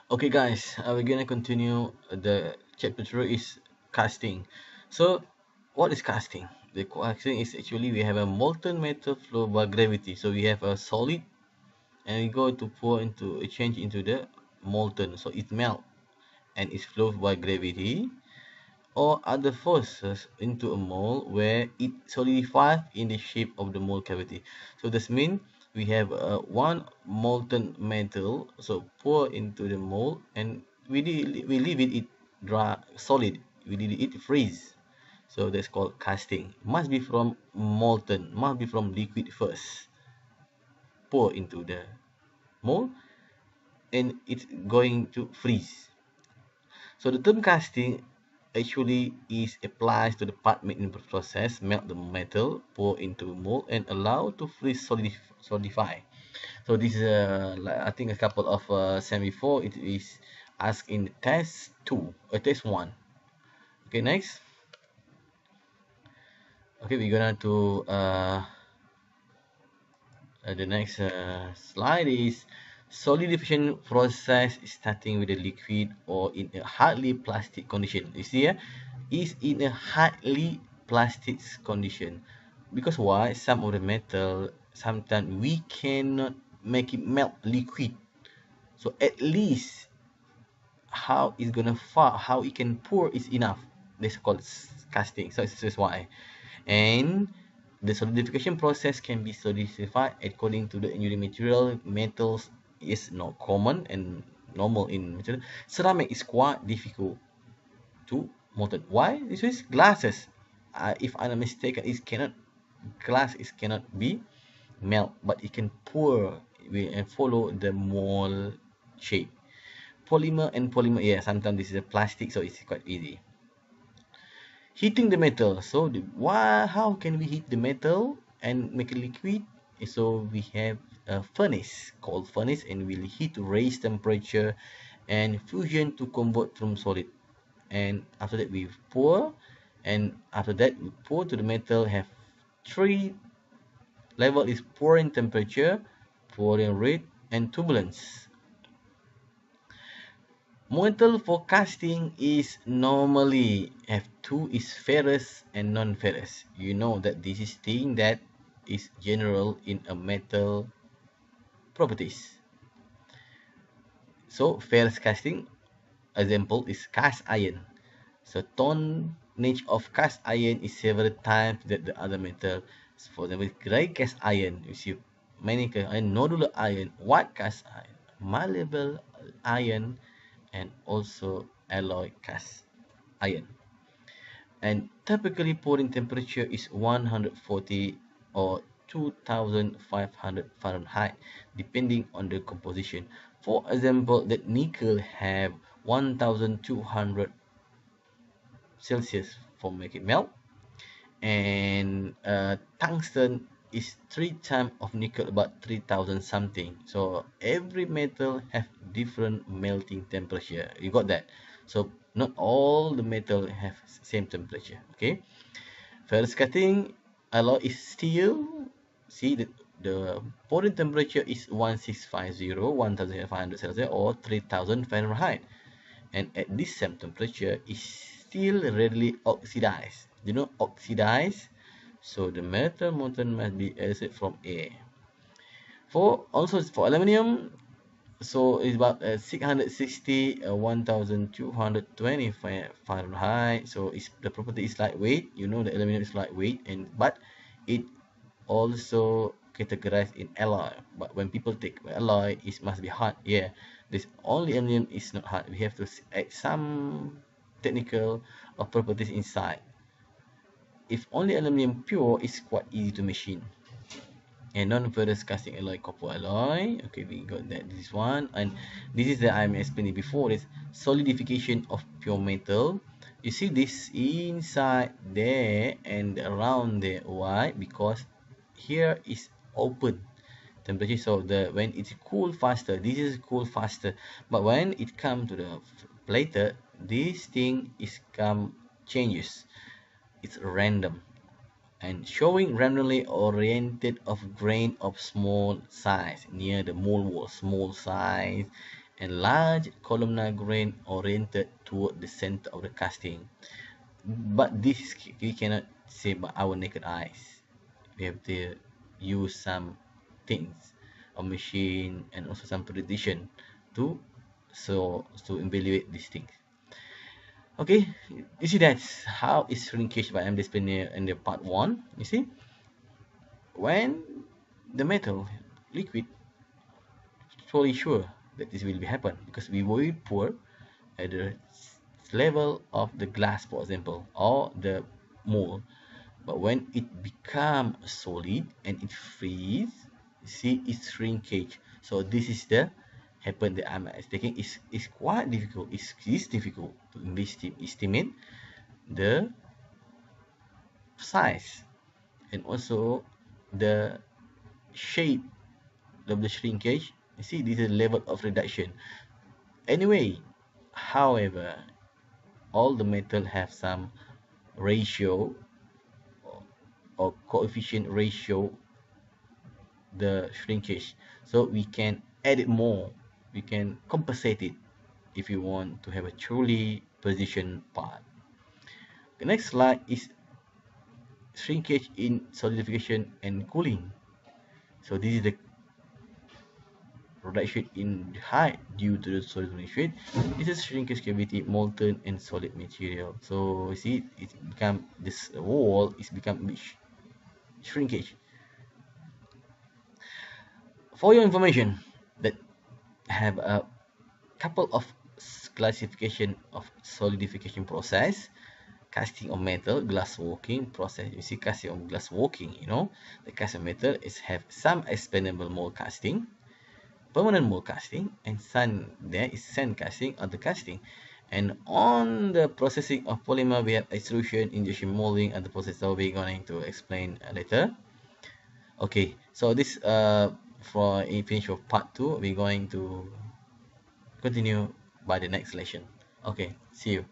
Okay, guys, we're gonna continue. The chapter 3 is casting. So, what is casting? The casting is actually we have a molten metal flow by gravity. So we have a solid, and we go to pour into change into the molten. So it melt and it flows by gravity or other forces into a mold where it solidifies in the shape of the mold cavity. So this means we have one molten metal, so pour into the mold and we leave it dry solid. We leave it freeze. So that's called casting. Must be from molten, must be from liquid first. Pour into the mold and it's going to freeze. So the term casting actually is applies to the part made in the process, melt the metal, pour into mold, and allow to freeze solidify. So this is like, I think a couple of sem before it is asked in test 2, test 1. Okay, next. Okay, we're gonna to the next slide is solidification process starting with a liquid or in a hardly plastic condition. You see here, is in a hardly plastic condition. Because why? Some of the metal, sometimes we cannot make it melt liquid. So at least how it's gonna fall, how it can pour is enough. That's called casting. So this is why. And the solidification process can be solidified according to the engineering material. Metals is not common and normal in material. Ceramic is quite difficult to molten. Why? This is glasses. If I'm not mistaken, it cannot glass is cannot be melt, but it can pour and follow the mold shape. Polymer and polymer, yeah, sometimes this is a plastic, so it's quite easy. Heating the metal. So why? How can we heat the metal and make it liquid? So we have a furnace called furnace, and we'll heat to raise temperature and fusion to convert from solid. And after that we pour, and after that we pour to the metal. Have three level is pouring temperature, pouring rate, and turbulence. Metal for casting is normally have two is ferrous and non-ferrous. You know that this is thing that is general in a metal properties. So ferrous casting example is cast iron. So tonnage of cast iron is several times that the other metal. So for example, gray cast iron, you see many cast iron, nodular iron, white cast iron, malleable iron, and also alloy cast iron. And typically pouring temperature is 140 or 2500 Fahrenheit depending on the composition. For example, that nickel have 1200 Celsius for make it melt, and tungsten is three times of nickel, about 3000 something. So every metal have different melting temperature. You got that? So not all the metal have same temperature. Okay, ferrous cutting alloy is steel. See the pouring temperature is 1650 1500 Celsius or 3000 Fahrenheit, and at this same temperature is still readily oxidized. You know, oxidized. So the metal molten must be acid from air. For also for aluminium, so it's about 660 1220 Fahrenheit. So it's the property is lightweight. You know the aluminium is lightweight, and but it also categorized in alloy. But when people take alloy, it must be hard. Yeah, this only aluminium is not hard. We have to add some technical or properties inside. If only aluminium pure, it's quite easy to machine. And non-ferrous casting alloy, copper alloy. Okay, we got that. This one, and this is the I'm explaining before. Is solidification of pure metal. You see this inside there and around there. Why? Because here is open temperature, so the when it's cool faster, this is cool faster, but when it come to the plater, this thing is come changes. It's random and showing randomly oriented of grain of small size near the mold wall, small size, and large columnar grain oriented toward the center of the casting. But this we cannot say by our naked eyes. We have to use some things, a machine, and also some precision to to evaluate these things. Okay, you see that's how is shrinkage by M. Despinier in the part one. You see, when the metal liquid totally sure that this will be happen because we will pour at the level of the glass, for example, or the mold. But when it become solid and it freeze, see its shrinkage. So this is the happen that I'm taking is quite difficult. It's difficult to estimate the size and also the shape of the shrinkage. You see, this is the level of reduction. Anyway, however, all the metal have some ratio or coefficient ratio the shrinkage, so we can add it more, we can compensate it if you want to have a truly positioned part. The next slide is shrinkage in solidification and cooling. So this is the reduction in height due to the solidification. This is shrinkage cavity, molten and solid material. So you see it become this wall is become shrinkage. For your information, that have a couple of classification of solidification process: casting of metal, glass working process. You see casting of glass working, the casting of metal is have some expandable mold casting, permanent mold casting, and some there is sand casting or the casting. And on the processing of polymer, we have extrusion, injection molding, and the process that we're going to explain later. Okay, so this for a finish of part 2, we're going to continue by the next lesson. Okay, see you.